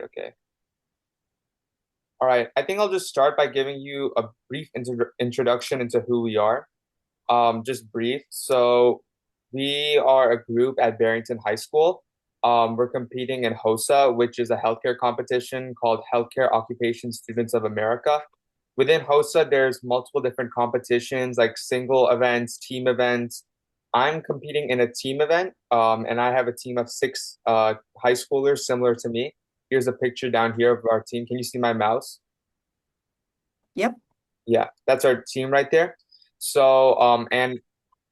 Okay. All right. I think I'll just start by giving you a brief introduction into who we are. Just brief. So we are a group at Barrington High School. We're competing in Hosa, which is a healthcare competition called Healthcare Occupation Students of America. Within Hosa, there's multiple different competitions like single events, team events. I'm competing in a team event, and I have a team of six high schoolers similar to me. Here's a picture down here of our team. Can you see my mouse? Yep. Yeah, that's our team right there. And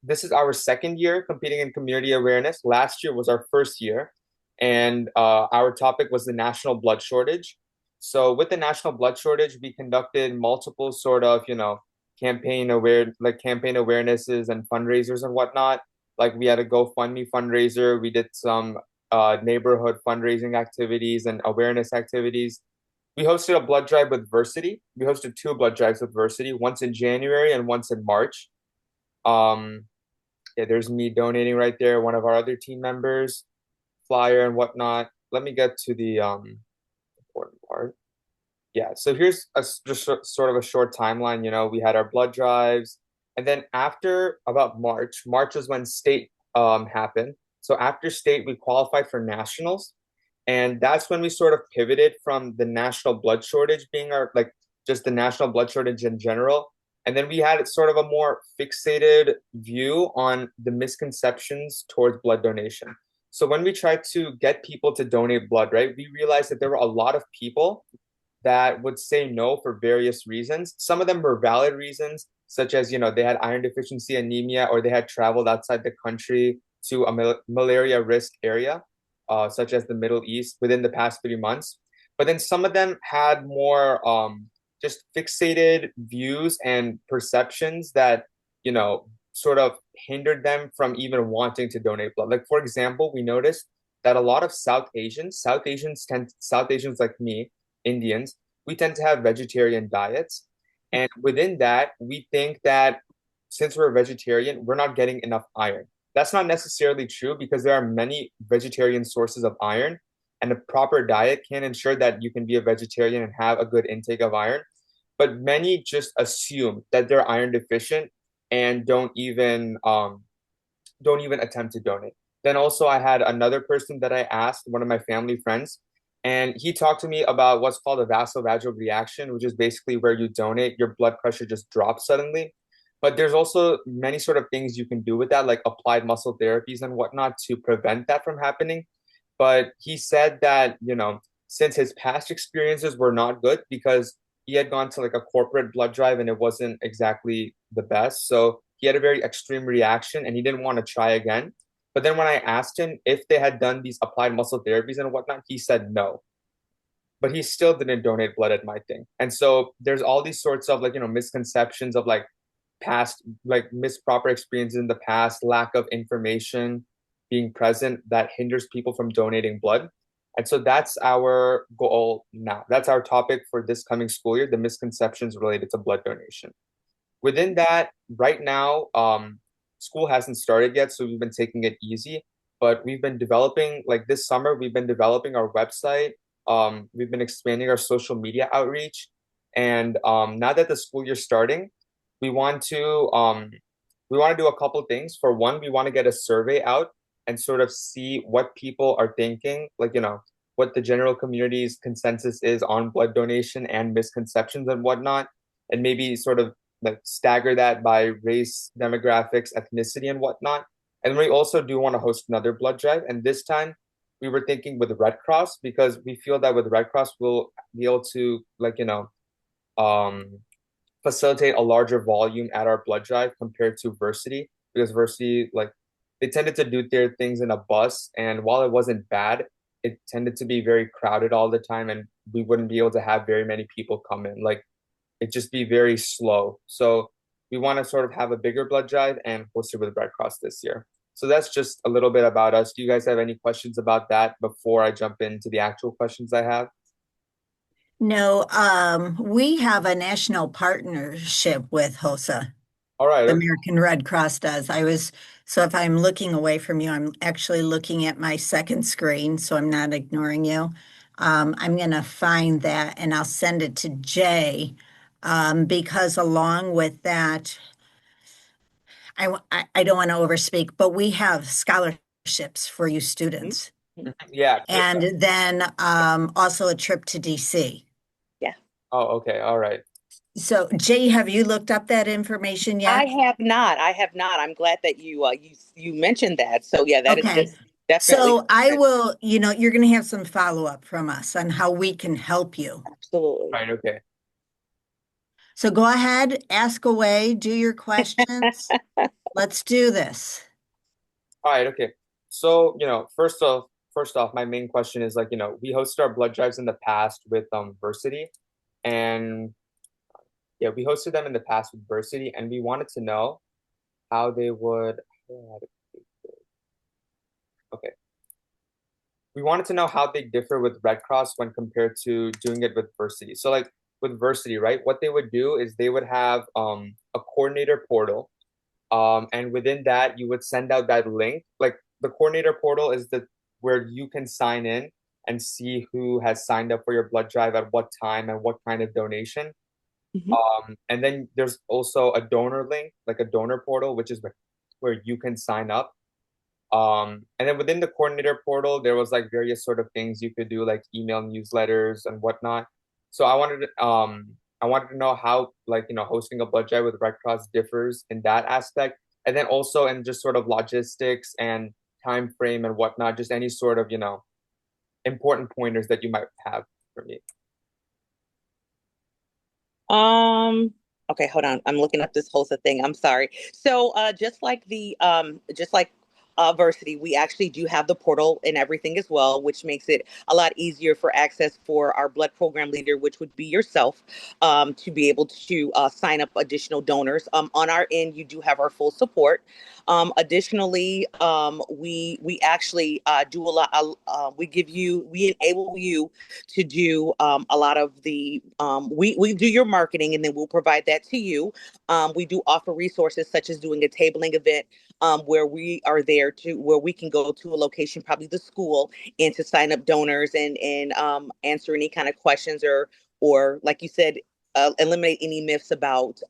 this is our second year competing in community awareness. Last year was our first year, and our topic was the national blood shortage. So with the national blood shortage, we conducted multiple sort of, campaign awarenesses and fundraisers and whatnot. Like we had a GoFundMe fundraiser. We did some neighborhood fundraising activities and awareness activities. We hosted a blood drive with Versity. We hosted two blood drives with Versity, once in January and once in March. Um, yeah, there's me donating right there, one of our other team members, flyer and whatnot. Let me get to the important part. Yeah, so here's sort of a short timeline. We had our blood drives, and then after about March is when state happened. So after state, we qualified for nationals, and that's when we sort of pivoted from the national blood shortage being our like just the national blood shortage in general. And then we had sort of a more fixated view on the misconceptions towards blood donation. So when we tried to get people to donate blood, right, we realized that there were a lot of people that would say no for various reasons. Some of them were valid reasons, such as, they had iron deficiency anemia or they had traveled outside the country to a malaria risk area, such as the Middle East, within the past 3 months. But then some of them had more just fixated views and perceptions that, sort of hindered them from even wanting to donate blood. Like, for example, we noticed that a lot of South Asians like me, Indians, we tend to have vegetarian diets. And within that, we think that since we're vegetarian, we're not getting enough iron. That's not necessarily true because there are many vegetarian sources of iron, and a proper diet can ensure that you can be a vegetarian and have a good intake of iron. But many just assume that they're iron deficient and don't even attempt to donate. Then also I had another person that I asked, one of my family friends, and he talked to me about what's called a vasovagal reaction, which is basically where you donate, your blood pressure just drops suddenly. But there's also many sort of things you can do with that, like applied muscle therapies and whatnot to prevent that from happening. But he said that, since his past experiences were not good because he had gone to like a corporate blood drive and it wasn't exactly the best. So he had a very extreme reaction and he didn't want to try again. But then when I asked him if they had done these applied muscle therapies and whatnot, he said no. But he still didn't donate blood at my thing. And so there's all these sorts of like, misconceptions of like past, like misproper experiences in the past, lack of information being present that hinders people from donating blood. And so that's our goal now. That's our topic for this coming school year, the misconceptions related to blood donation. Within that, right now, school hasn't started yet, so we've been taking it easy. But we've been developing, like this summer, we've been developing our website. We've been expanding our social media outreach. And now that the school year's starting, we want to um, we want to do a couple things. For one, we want to get a survey out and sort of see what people are thinking, like, what the general community's consensus is on blood donation and misconceptions and whatnot, and maybe sort of like stagger that by race, demographics, ethnicity, and whatnot. And we also do want to host another blood drive. And this time we were thinking with Red Cross because we feel that with Red Cross we'll be able to um, facilitate a larger volume at our blood drive compared to Versity because Versity like they tended to do their things in a bus, and while it wasn't bad, it tended to be very crowded all the time, and we wouldn't be able to have very many people come in. Like it just be very slow. So we want to sort of have a bigger blood drive and host it with Red Cross this year. So that's just a little bit about us. Do you guys have any questions about that before I jump into the actual questions I have? No, we have a national partnership with Hosa. All right. The Okay. American Red Cross does. So if I'm looking away from you, I'm actually looking at my second screen, so I'm not ignoring you. I'm going to find that and I'll send it to Jay because along with that, I don't want to overspeak, but we have scholarships for you Mhm. students, Mhm. Yeah. and then also a trip to DC. Yeah. Oh, okay. All right. So, Jay, have you looked up that information I yet? have not. I have not. I'm glad that you mentioned that. So yeah, that is Okay. just definitely So I good. will, you're going to have some follow up from us on how we can help you. Absolutely. Right. Okay. So go ahead, ask away, do your questions. Let's do this. All right. Okay. So, first off, my main question is like, we hosted our blood drives in the past with Versity, and yeah, we hosted them in the past with Versity, and we wanted to know how they would. Okay. We wanted to know how they differ with Red Cross when compared to doing it with Versity. So like with Versity, right? What they would do is they would have a coordinator portal. And within that you would send out that link. Like the coordinator portal is the where you can sign in and see who has signed up for your blood drive at what time and what kind of donation. Mhm. And then there's also a donor link, like a donor portal, which is where you can sign up. And then within the coordinator portal, there was like various sort of things you could do, like email newsletters and whatnot. So I wanted to know how like hosting a blood drive with Red Cross differs in that aspect, and then also in just sort of logistics and time frame and whatnot, just any sort of important pointers that you might have for me. Um, okay, hold on. I'm looking up this Hosa thing. I'm sorry. So, just like Versity, we actually do have the portal and everything as well, which makes it a lot easier for access for our blood program leader, which would be yourself, to be able to sign up additional donors. On our end, you do have our full support. Additionally, we actually do a lot. We enable you to do a lot of the we do your marketing and then we'll provide that to you. We do offer resources such as doing a tabling event where we are there to where we can go to a location, probably the school, and to sign up donors and answer any kind of questions or like you said, eliminate any myths about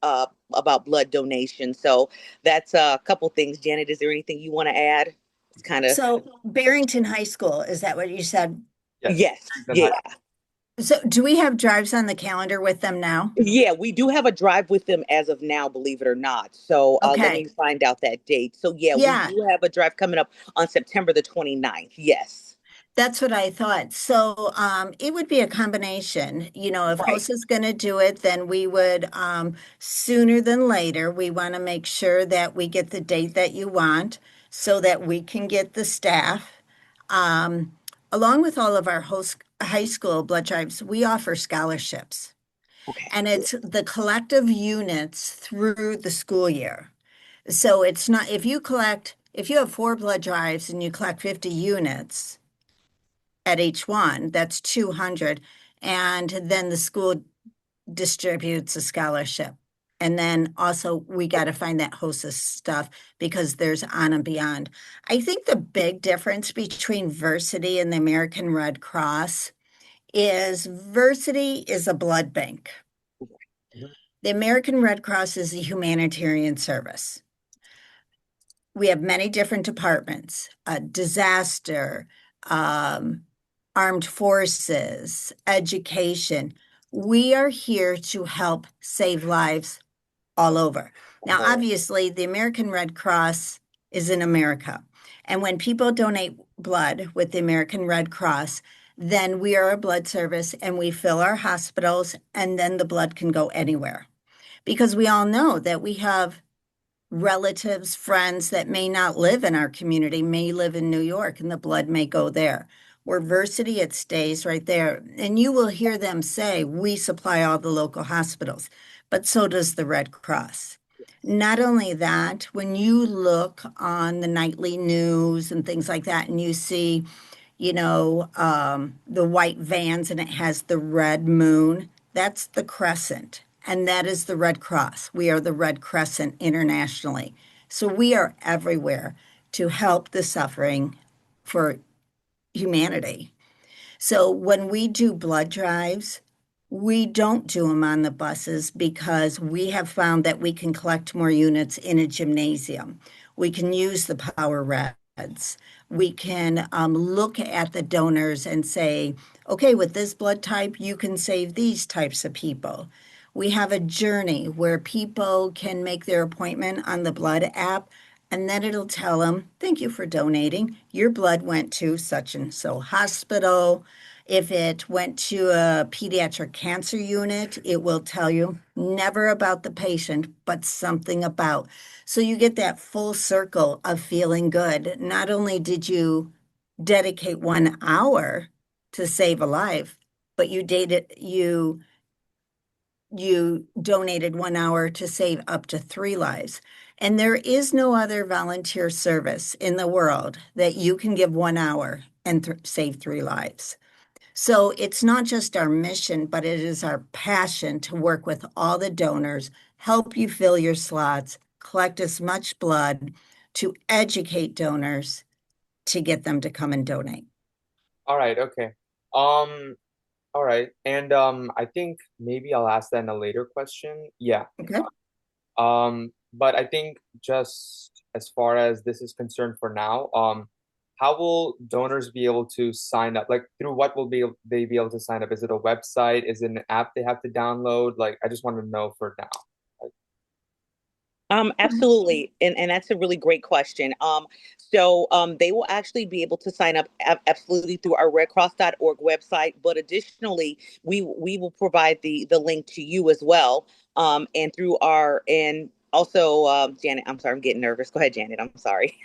blood donation. So that's a couple things. Janet, is there anything you want to add? It's kind of So, Barrington High School, is that what you said? Yes. yes, yeah. So, do we have drives on the calendar with them now? Yeah, we do have a drive with them as of now, believe it or not. So let me Okay. find out that date. So yeah, we Yeah, do have a drive coming up on September the 29th. Yes. that's what I thought. So, it would be a combination. If Right. host is going to do it, then we would, sooner than later, we want to make sure that we get the date that you want so that we can get the staff. Um, Along with all of our host high school blood drives, we offer scholarships, Okay. and it's the collective units through the school year. So it's not, if you have four blood drives and you collect 50 units at each one, that's 200. And then the school distributes a scholarship. And then also we got to find that Hosa stuff because there's on and beyond. I think the big difference between Versity and the American Red Cross is Versity is a blood bank. Mhm. The American Red Cross is a humanitarian service. We have many different departments, disaster, um, armed forces, education. We are here to help save lives all over. Now, Oh, obviously, the American Red Cross is in America. And when people donate blood with the American Red Cross, then we are a blood service and we fill our hospitals, and then the blood can go anywhere. Because we all know that we have relatives, friends that may not live in our community, may live in New York, and the blood may go there. Where Versity, it stays right there. And you will hear them say, we supply all the local hospitals, but so does the Red Cross. Not only that, when you look on the nightly news and things like that, and you see, the white vans and it has the red moon, that's the crescent. And that is the Red Cross. We are the Red Crescent internationally. So we are everywhere to help the suffering for humanity. So when we do blood drives, we don't do them on the buses because we have found that we can collect more units in a gymnasium. We can use the power reds. We can look at the donors and say, okay, with this blood type, you can save these types of people. We have a journey where people can make their appointment on the blood app, and then it'll tell them, thank you for donating. Your blood went to such and so hospital. If it went to a pediatric cancer unit, it will tell you never about the patient, but something about. So you get that full circle of feeling good. Not only did you dedicate 1 hour to save a life, but you donated 1 hour to save up to 3 lives. And there is no other volunteer service in the world that you can give 1 hour and save 3 lives. So it's not just our mission, but it is our passion to work with all the donors, help you fill your slots, collect as much blood, to educate donors to get them to come and donate. All right, okay. Um, all right. And I think maybe I'll ask that in a later question. Yeah. Okay. But I think just as far as this is concerned for now, how will donors be able to sign up? Like through what will they be able to sign up? Is it a website? Is it an app they have to download? Like I just want to know for now. Like, Absolutely. And that's a really great question. They will actually be able to sign up absolutely through our redcross.org website, but additionally, we will provide the link to you as well. And through our and also Janet, I'm sorry, I'm getting nervous. Go ahead, Janet. I'm sorry.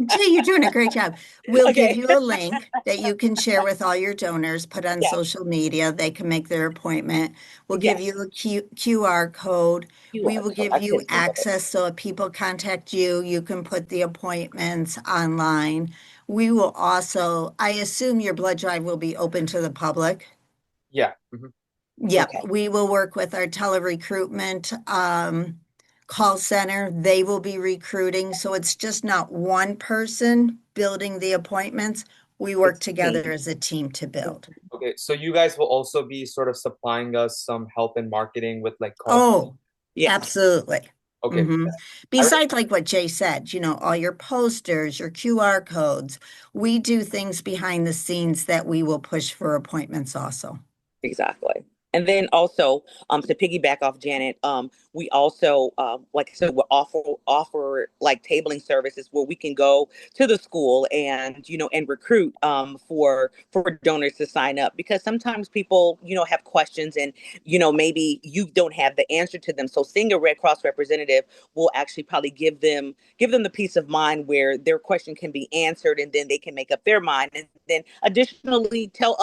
Jay, you're doing a great job. We'll give Okay. you a link that you can share with all your donors, put on Yeah. social media. They can make their appointment. We'll give Yes. you a QR code. We QR will code. give I you couldn't think of it. access so if people contact you, you can put the appointments online. We will also, I assume your blood drive will be open to the public. yeah. Yep, Okay. we will work with our tele-recruitment call center. They will be recruiting. So it's just not one person building the appointments. We work It's a together team. as a team to build. Okay. So you guys will also be sort of supplying us some help in marketing with like call. Oh, Yes. absolutely. Okay. hmm I re- Besides, like what Jay said, all your posters, your QR codes, we do things behind the scenes that we will push for appointments also. Exactly. And then also, to piggyback off Janet, we also, like I said, we offer like tabling services where we can go to the school and and recruit for donors to sign up because sometimes people have questions and maybe you don't have the answer to them. So seeing a Red Cross representative will actually probably give them the peace of mind where their question can be answered and then they can make up their mind and then additionally tell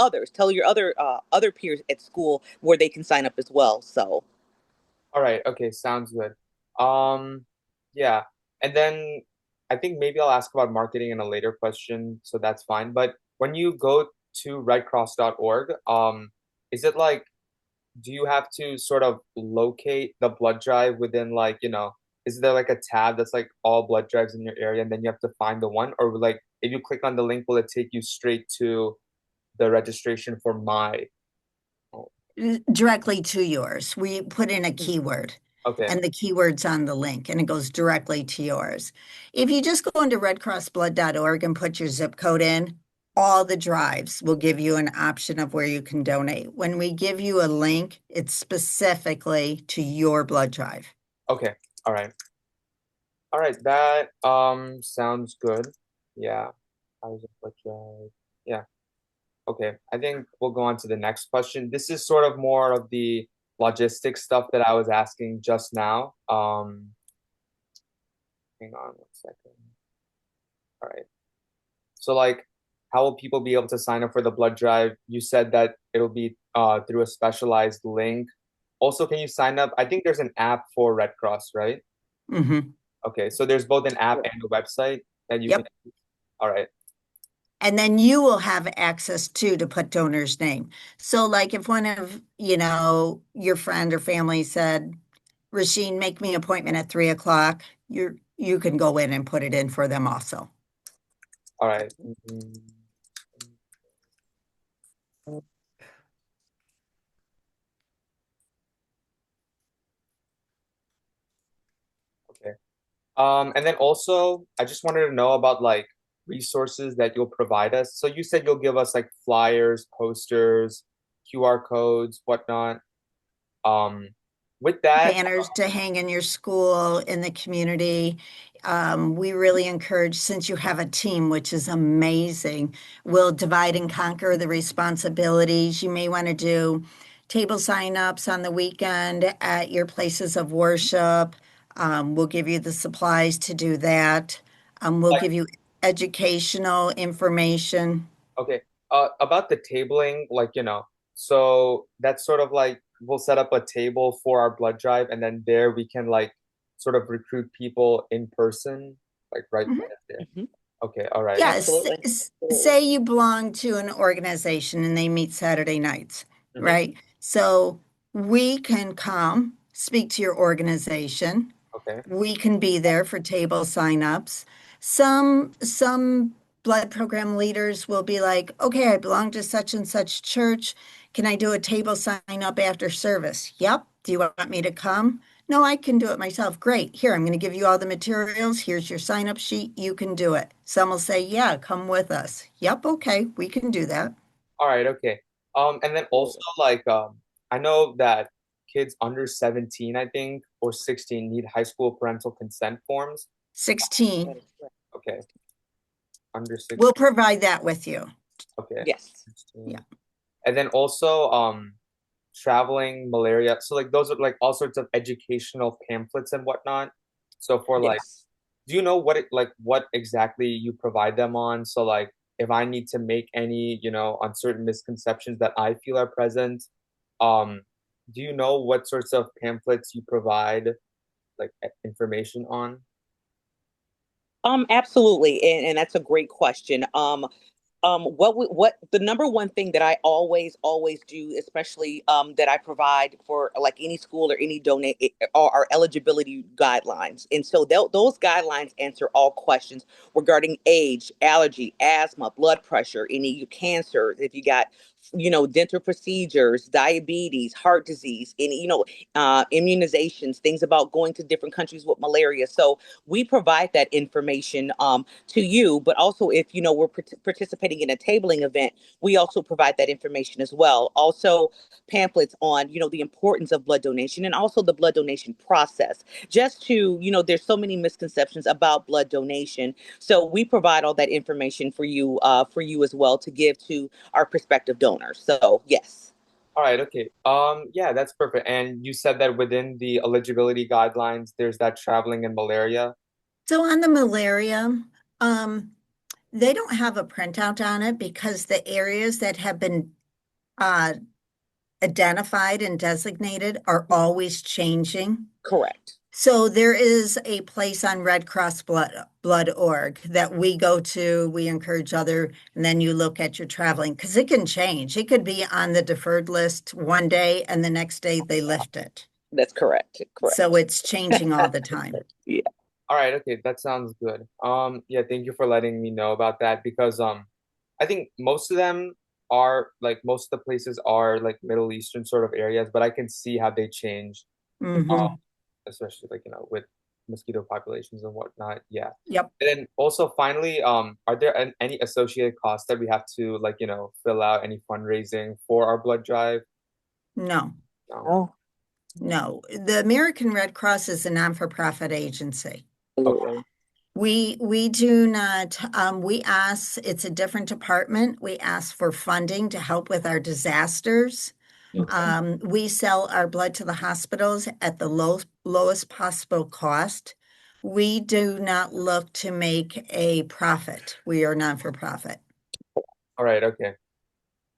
your other peers at school where they can sign up as well. So All right. Okay. Sounds good. Um, yeah. And then I think maybe I'll ask about marketing in a later question, so that's fine. But when you go to redcross.org, is it like, do you have to sort of locate the blood drive within like, is there like a tab that's like all blood drives in your area and then you have to find the one? Or like if you click on the link, will it take you straight to the registration for my? Oh, Directly to yours. We put in a keyword okay. and the keyword's on the link and it goes directly to yours. If you just go into redcrossblood.org and put your zip code in, all the drives will give you an option of where you can donate. When we give you a link, it's specifically to your blood drive. Okay. All right. All right. That sounds good. Yeah. I was blood drive. Yeah. Okay, I think we'll go on to the next question. This is sort of more of the logistics stuff that I was asking just now. Hang on 1 second. All right. So like, how will people be able to sign up for the blood drive? You said that it'll be through a specialized link. Also, can you sign up? I think there's an app for Red Cross, right? hmm Okay, so there's both an app and a website that you can. Yep. All right. And then you will have access to put donor's name. So like if one of, your friend or family said, Rasheen, make me an appointment at 3 o'clock, you can go in and put it in for them also. All right. Mhm. And then also, I just wanted to know about like resources that you'll provide us. So you said you'll give us like flyers, posters, QR codes, whatnot. Um, with that, Banners to hang in your school, in the community. We really encourage, since you have a team, which is amazing, we'll divide and conquer the responsibilities. You may want to do table sign-ups on the weekend at your places of worship. We'll give you the supplies to do that. We'll like, give you educational information. okay, about the tabling, like, so that's sort of like we'll set up a table for our blood drive, and then there we can like sort of recruit people in person, like right Mhm. then and there. Mhm. Okay, all right. Yes, Absolutely. say you belong to an organization and they meet Saturday nights, Hmm. right? So we can come speak to your organization. Okay. We can be there for table signups. Some blood program leaders will be like, okay, I belong to such and such church. Can I do a table sign up after service? Yep. Do you want me to come? No, I can do it myself. Great. Here, I'm going to give you all the materials. Here's your sign up sheet. You can do it. Some will say, yeah, come with us. Yep. Okay. We can do that. All right, okay. And then also like I know that kids under 17, I think, or 16 need high school parental consent forms. 16. That is correct. Okay, under We'll 16. provide that with you. Okay. Yes. 16. And then also traveling malaria. So like those are like all sorts of educational pamphlets and whatnot. So for like, Yes. do you know what exactly you provide them on? So like if I need to make any, uncertain misconceptions that I feel are present, um, do you know what sorts of pamphlets you provide like information on? Absolutely, and that's a great question. What the number one thing that I always do, especially that I provide for like any school or any donate are eligibility guidelines, and so those guidelines answer all questions regarding age, allergy, asthma, blood pressure, any cancer, if you got dental procedures, diabetes, heart disease, any immunizations, things about going to different countries with malaria. So we provide that information to you, but also if we're participating in a tabling event, we also provide that information as well. Also pamphlets on the importance of blood donation and also the blood donation process. Just to there's so many misconceptions about blood donation, so we provide all that information for you as well to give to our prospective donors. So yes. All right, okay. Yeah, that's perfect. And you said that within the eligibility guidelines, there's that traveling and malaria. So on the malaria, um, they don't have a printout on it because the areas that have been uh, identified and designated are always changing. Correct. So there is a place on Red Cross Blood.org that we go to. We encourage other, and then you look at your traveling because it can change. It could be on the deferred list one day, and the next day they lift it. That's correct. So Correct. it's changing all the time. Yeah. All right, okay, that sounds good. Yeah, thank you for letting me know about that because I think most of them are like most of the places are like Middle Eastern sort of areas, but I can see how they change, um, Hmm. especially like with mosquito populations and whatnot. Yeah. Yep. And then also finally, are there any associated costs that we have to like, fill out any fundraising for our blood drive? No, No. Oh, no. The American Red Cross is a non-for-profit agency. Okay. absolutely. We do not, we ask, it's a different department. We ask for funding to help with our disasters. Okay. We sell our blood to the hospitals at the lowest possible cost. We do not look to make a profit. We are non for profit. All right, okay.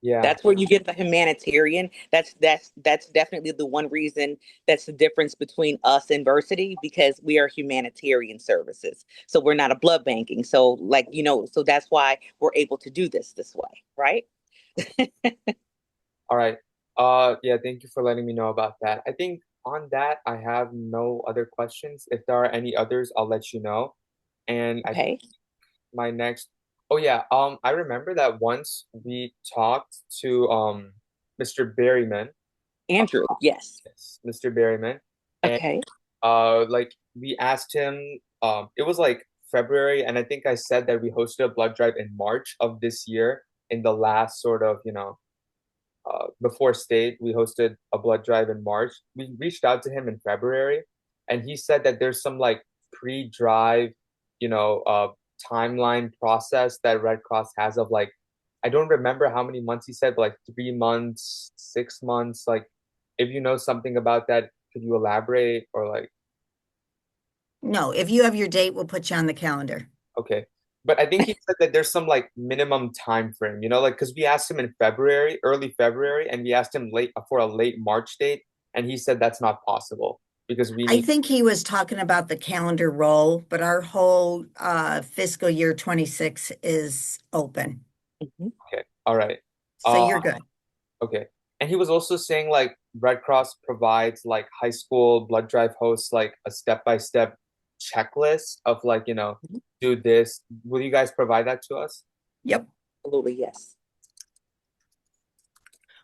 Yeah. That's where you get the humanitarian. That's definitely the one reason that's the difference between us and Versity, because we are humanitarian services. So we're not a blood banking. So like, so that's why we're able to do this way, right? All right. Yeah, thank you for letting me know about that. I think on that, I have no other questions. If there are any others, I'll let you know. And I think Okay. my next, oh yeah, I remember that once we talked to Mr. Berryman, uh, Andrew, yes. yes, Mr. Berryman, and Okay. like we asked him it was like February, and I think I said that we hosted a blood drive in March of this year in the last sort of, before state, we hosted a blood drive in March. We reached out to him in February, and he said that there's some like pre-drive, you know, uh, timeline process that Red Cross has of like, I don't remember how many months he said, but like 3 months, 6 months. Like, if you know something about that, could you elaborate or like, No, if you have your date, we'll put you on the calendar. okay. But I think he said that there's some like minimum time frame, like because we asked him in February, early February, and we asked him late for a late March date, and he said that's not possible because we I need. think he was talking about the calendar roll, but our whole fiscal year 26 is open. Mhm. Okay, all right. So Uh, you're good. okay. And he was also saying like Red Cross provides like high school blood drive hosts like a step-by-step checklist of like, Mhm. do this. Will you guys provide that to us? Yep. Absolutely, yes.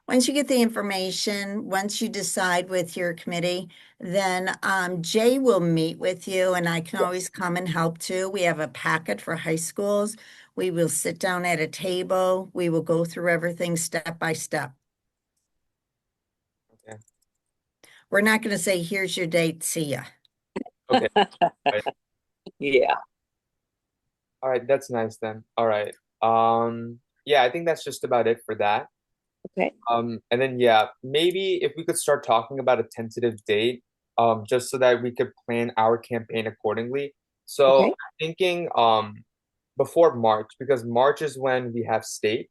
Once you get the information, once you decide with your committee, then Jay will meet with you and I can Yes. always come and help too. We have a packet for high schools. We will sit down at a table. We will go through everything step by step. Okay. We're not going to say, here's your date, see ya. Okay. Right. Yeah. All right, that's nice then. All right. Yeah, I think that's just about it for that. Okay. And then yeah, maybe if we could start talking about a tentative date, just so that we could plan our campaign accordingly. So Okay. I'm thinking before March, because March is when we have state.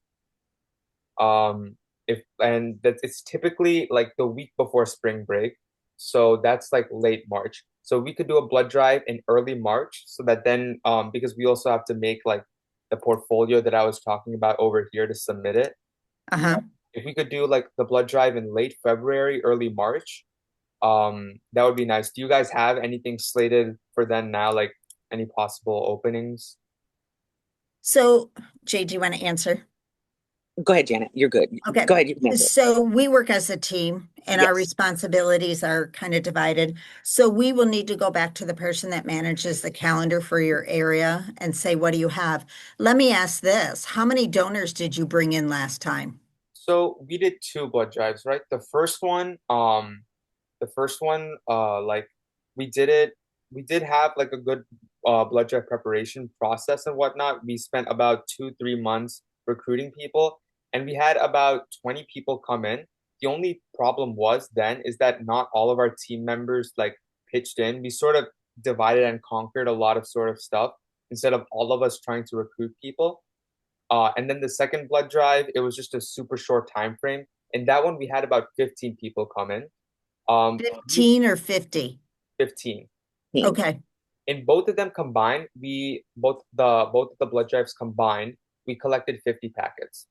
If and that it's typically like the week before spring break. So that's like late March. So we could do a blood drive in early March so that then because we also have to make like the portfolio that I was talking about over here to submit it. Uh-huh. If we could do like the blood drive in late February, early March, that would be nice. Do you guys have anything slated for then now, like any possible openings? So, Jay, do you want to answer? Go ahead, Janet. You're good. Okay. Go ahead. You can answer. So we work as a team and our Yes. responsibilities are kind of divided. So we will need to go back to the person that manages the calendar for your area and say, what do you have? Let me ask this. How many donors did you bring in last time? So we did two blood drives, right? The first one, like we did it, we did have like a good blood drive preparation process and whatnot. We spent about 2, 3 months recruiting people, and we had about 20 people come in. The only problem was then is that not all of our team members like pitched in. We sort of divided and conquered a lot of sort of stuff instead of all of us trying to recruit people. And then the second blood drive, it was just a super short time frame. And that one we had about 15 people come in. 15 or 50? 15. Team. Okay. In both of them combined, we both of the blood drives combined, we collected 50 packets.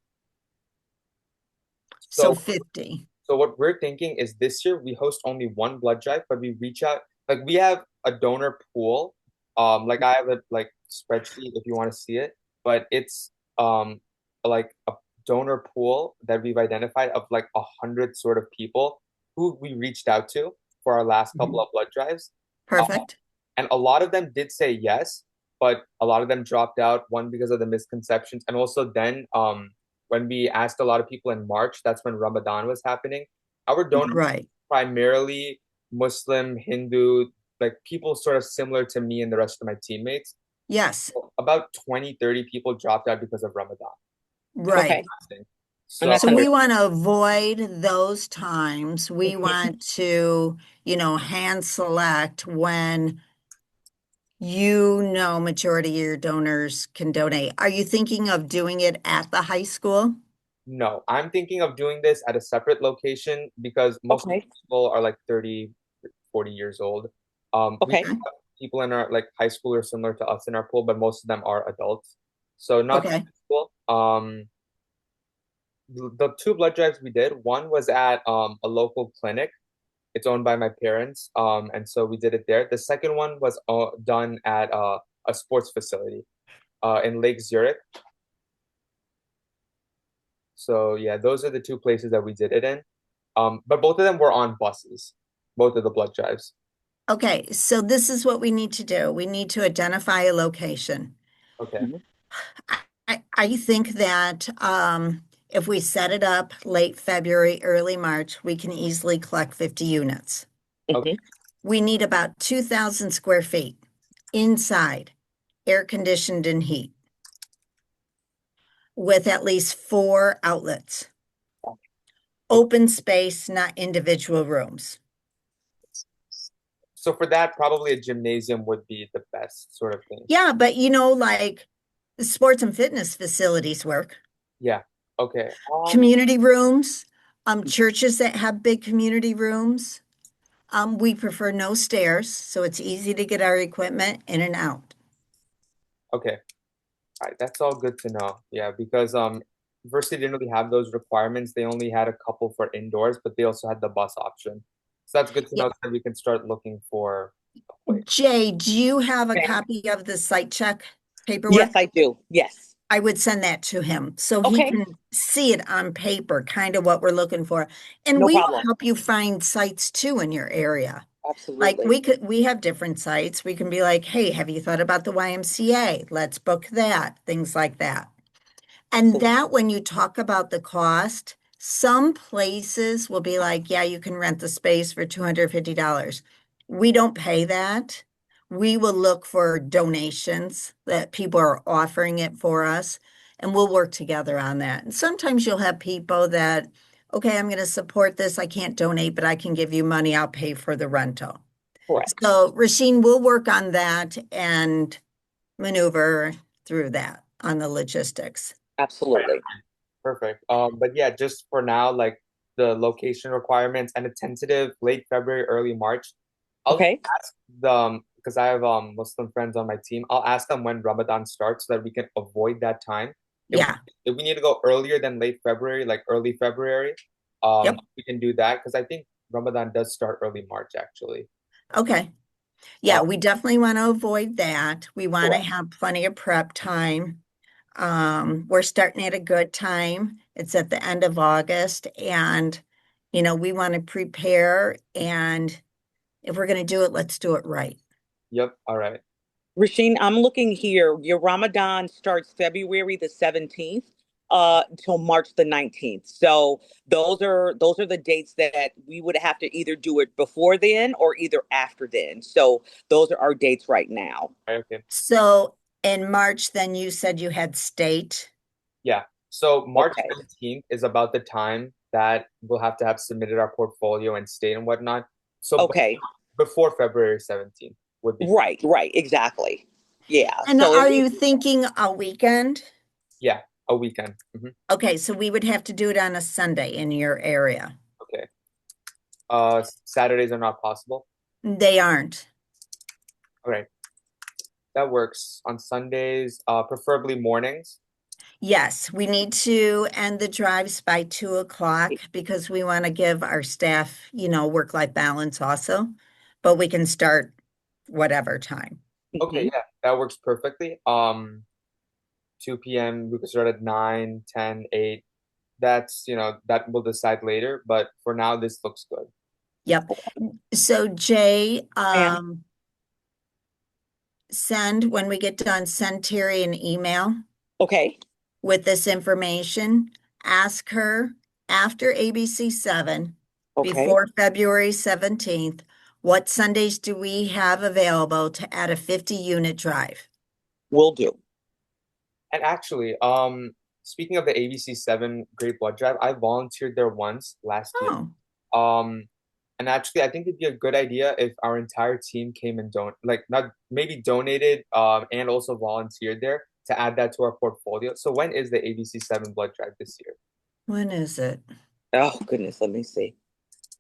So So 50. so what we're thinking is this year we host only one blood drive, but we reach out like we have a donor pool. Like I have a like spreadsheet if you want to see it, but it's like a donor pool that we've identified of like 100 sort of people who we reached out to for our last couple Mhm. of blood drives. Perfect. And a lot of them did say yes, but a lot of them dropped out, one because of the misconceptions. And also then when we asked a lot of people in March, that's when Ramadan was happening. Our donors Right. primarily Muslim, Hindu, like people sort of similar to me and the rest of my teammates. Yes. About 20, 30 people dropped out because of Ramadan. Right. Okay. And So that's So under. we want to avoid those times. We Mhm. want to, hand select when majority of your donors can donate. Are you thinking of doing it at the high school? no, I'm thinking of doing this at a separate location because most of the Okay. people are like 30, 40 years old. We Okay. Okay. have people in our like high school are similar to us in our pool, but most of them are adults. So not too Okay. cool. The two blood drives we did, one was at a local clinic. It's owned by my parents. And so we did it there. The second one was done at a sports facility in Lake Zurich. So yeah, those are the two places that we did it in. But both of them were on buses, both of the blood drives. Okay, so this is what we need to do. We need to identify a location. Okay. Mhm. I think that if we set it up late February, early March, we can easily collect 50 units. Okay. Mhm. We need about 2,000 square feet inside, air conditioned and heat, with at least four outlets. Okay. Open space, not individual rooms. So for that, probably a gymnasium would be the best sort of thing. Yeah, but like the sports and fitness facilities work. Yeah. Okay. Community rooms, churches that have big community rooms. We prefer no stairs, so it's easy to get our equipment in and out. Okay. All right. That's all good to know. Yeah, because University didn't really have those requirements. They only had a couple for indoors, but they also had the bus option. So that's good to Yeah. know that we can start looking for a place. Jay, do you have a Okay. copy of the site check Yes, paperwork? I do. Yes. I would send that to him so he Okay. can see it on paper, kind of what we're looking for. And No we will problem. help you find sites too in your area. Like Absolutely. we have different sites. We can be like, hey, have you thought about the YMCA? Let's book that, things like that. And Absolutely. that when you talk about the cost, some places will be like, yeah, you can rent the space for $250. We don't pay that. We will look for donations that people are offering it for us, and we'll work together on that. And sometimes you'll have people that, okay, I'm going to support this. I can't donate, but I can give you money. I'll pay for the rental. Correct. So, Rasheen, we'll work on that and maneuver through that on the logistics. Absolutely. Perfect. But yeah, just for now, like the location requirements and a tentative late February, early March. I'll Okay. ask them because I have Muslim friends on my team. I'll ask them when Ramadan starts so that we can avoid that time. If Yeah. if we need to go earlier than late February, like early February, Yep. we can do that because I think Ramadan does start early March actually. Okay. Uh, Yeah, we definitely want to avoid that. We want to Correct. have plenty of prep time. We're starting at a good time. It's at the end of August, and we want to prepare. And if we're going to do it, let's do it right. yep. All right. Rasheen, I'm looking here. Your Ramadan starts February the 17th till March the 19th. So those are the dates that we would have to either do it before then or either after then. So those are our dates right now. Okay. So in March, then you said you had state. Yeah. So March Okay. 19th is about the time that we'll have to have submitted our portfolio and state and whatnot. So Okay. before February 17th would be, Right, right, exactly. Yeah. And So are it you thinking a weekend? yeah, a weekend. Okay, so we would have to do it on a Sunday in your area. Okay. Saturdays are not possible. They aren't. All right. That works. On Sundays, preferably mornings. Yes, we need to end the drives by 2 o'clock because we want to give our staff, work-life balance also. But we can start whatever time. Okay, Mhm. yeah, that works perfectly. 2 p.m. We could start at 9, 10, 8. That's, that we'll decide later, but for now this looks good. Yep. So Jay, Ma'am. when we get done, send Terry an email Okay. with this information. Ask her after ABC 7, Okay. before February 17th, what Sundays do we have available to add a 50-unit drive? Will do. And actually, speaking of the ABC 7 Great Blood Drive, I volunteered there once last year. Oh, Um, and actually, I think it'd be a good idea if our entire team came and like not maybe donated, and also volunteered there to add that to our portfolio. So when is the ABC 7 Blood Drive this year? when is it? Oh goodness, let me see.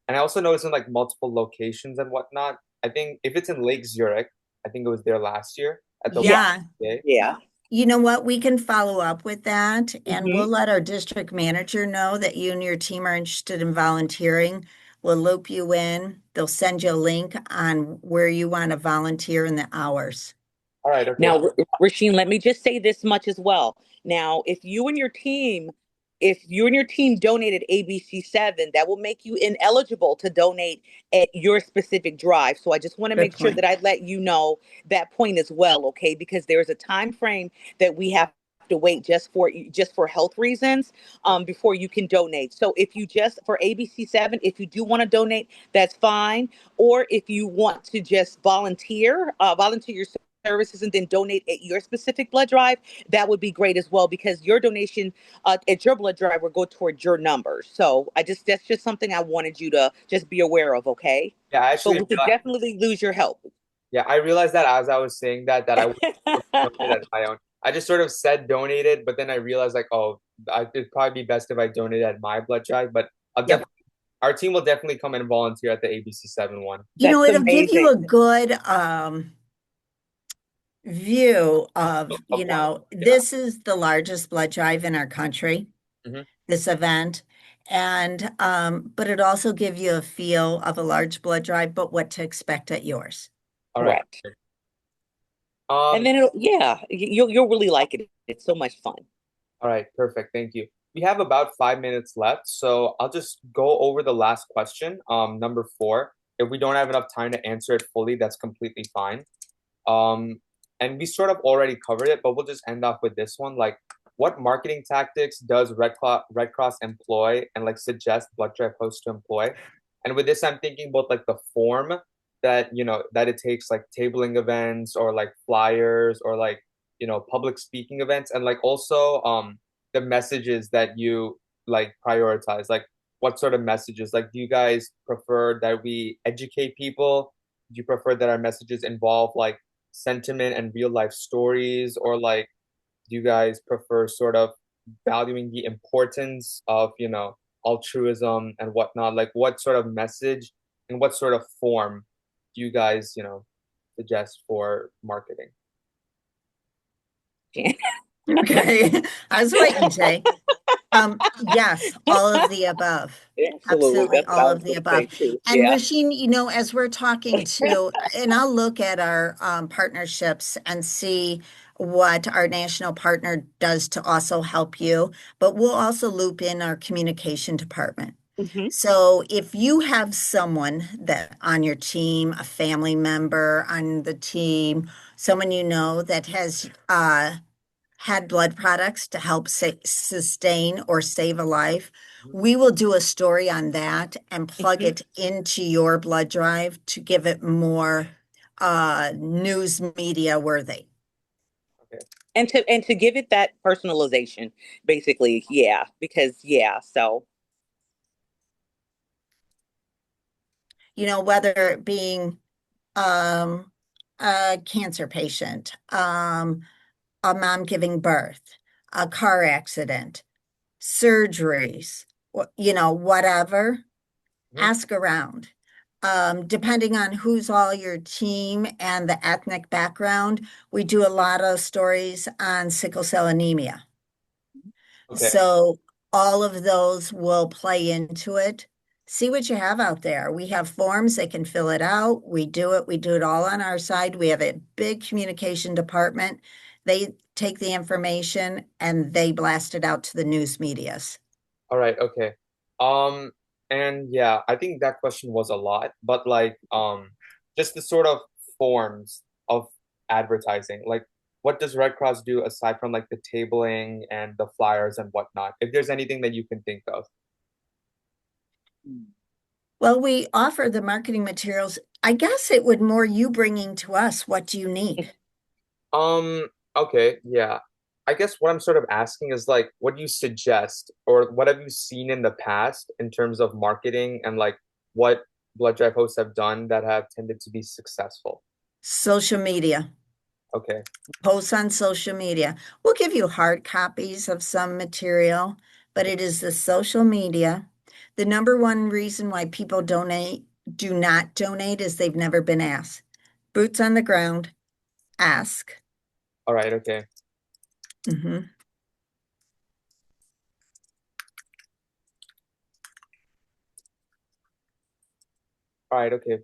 And I also know it's in like multiple locations and whatnot. I think if it's in Lake Zurich, I think it was there last year at the Yeah. Yeah. day. Yeah. You know what? We can follow up with that and we'll Hmm. let our district manager know that you and your team are interested in volunteering. We'll loop you in. They'll send you a link on where you want to volunteer in the hours. All right, okay. Now, Rasheen, let me just say this much as well. Now, if you and your team if you and your team donated ABC7, that will make you ineligible to donate at your specific drive. So I just want to Good make sure point. that I let you know that point as well, okay? Because there's a time frame that we have to wait just for health reasons before you can donate. So if you just for ABC7, if you do want to donate, that's fine. Or if you want to just volunteer your services and then donate at your specific blood drive, that would be great as well because your donation at your blood drive will go towards your numbers. So that's just something I wanted you to just be aware of, okay? Yeah, I But actually we could definitely lose your help. yeah, I realized that as I was saying that I would donate at my own. I just sort of said donated, but then I realized like, oh, it'd probably be best if I donated at my blood drive. But I'll Yep. definitely our team will definitely come and volunteer at the ABC7 one. That's It'll give you amazing. a good view of, Of one. Yeah. this is the largest blood drive in our country, Hmm. this event. And but it also gives you a feel of a large blood drive, but what to expect at yours. All right. Correct. And Um, then you'll really like it. It's so much fun. all right, perfect. Thank you. We have about 5 minutes left, so I'll just go over the last question, number four. If we don't have enough time to answer it fully, that's completely fine. Um, and we sort of already covered it, but we'll just end off with this one. Like, what marketing tactics does Red Cross employ and like suggest blood drive hosts to employ? And with this, I'm thinking both like the form that that it takes, like tabling events or like flyers or like public speaking events, and like also the messages that you like prioritize. Like, what sort of messages? Like, do you guys prefer that we educate people? Do you prefer that our messages involve like sentiment and real life stories, or like do you guys prefer sort of valuing the importance of altruism and whatnot? Like, what sort of message and what sort of form do you guys suggest for marketing? Okay. I was waiting, Jay. Yes, all of the above. Absolutely. Absolutely, That's what all I was of the going to say above. too. And Yeah. Rasheen, as we're talking to, and I'll look at our partnerships and see what our national partner does to also help you, but we'll also loop in our communication department. Hmm. So if you have someone that on your team, a family member on the team, someone that has had blood products to help sustain or save a life, we will do a story on that and plug Hmm. it into your blood drive to give it more news media worthy. Okay. And to give it that personalization, basically, yeah. Because so Whether it being um, a cancer patient, a mom giving birth, a car accident, surgeries, whatever, Mhm. ask around. Depending on who's all your team and the ethnic background, we do a lot of stories on sickle cell anemia. Okay. So all of those will play into it. See what you have out there. We have forms, they can fill it out. We do it. We do it all on our side. We have a big communication department. They take the information and they blast it out to the news medias. All right. Okay. Um, and yeah, I think that question was a lot, but like, just the sort of forms of advertising. Like, what does Red Cross do aside from like the tabling and the flyers and whatnot? If there's anything that you can think of. Well, we offer the marketing materials. I guess it would more you bringing to us, what do you need? Um, okay, yeah. I guess what I'm sort of asking is like, what do you suggest, or what have you seen in the past in terms of marketing and like what blood drive hosts have done that have tended to be successful? Social media, Okay. posts on social media. We'll give you hard copies of some material, but it is the social media. The number one reason why people do not donate is they've never been asked. Boots on the ground, ask. All right, okay. Mhm. All right, okay.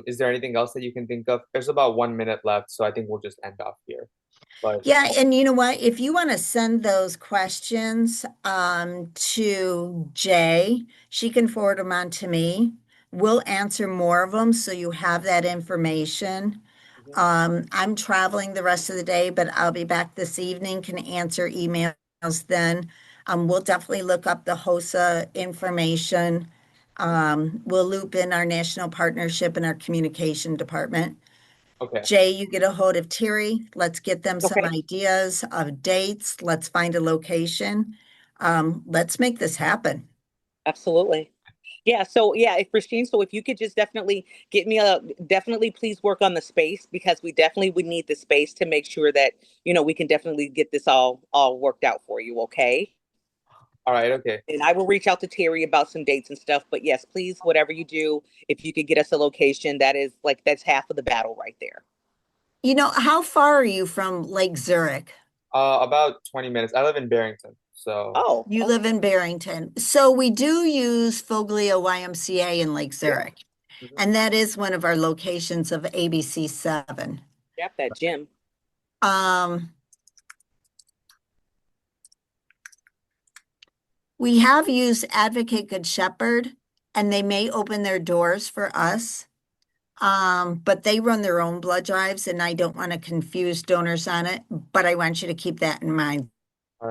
Is there anything else that you can think of? There's about 1 minute left, so I think we'll just end off here. But Yeah, and you know what? If you want to send those questions to Jay, she can forward them on to me. We'll answer more of them so you have that information. Mhm. I'm traveling the rest of the day, but I'll be back this evening, can answer emails then. We'll definitely look up the HOSA information. We'll loop in our national partnership and our communication department. okay. Jay, you get a hold of Terry. Let's get them some Okay, ideas of dates. Let's find a location. Let's make this happen. absolutely. Yeah, so yeah, if Christine, so if you could just definitely get me a definitely please work on the space because we definitely would need the space to make sure that, we can definitely get this all worked out for you, okay? All right, okay. And I will reach out to Terry about some dates and stuff, but yes, please, whatever you do, if you could get us a location, that's half of the battle right there. You know, how far are you from Lake Zurich? About 20 minutes. I live in Barrington, so Oh, You live okay. in Barrington. So we do use Foglia YMCA in Lake Yeah. Zurich, Hmm. and that is one of our locations of ABC 7. Yep, that gym. Um, we have used Advocate Good Shepherd, and they may open their doors for us. But they run their own blood drives, and I don't want to confuse donors on it, but I want you to keep that in mind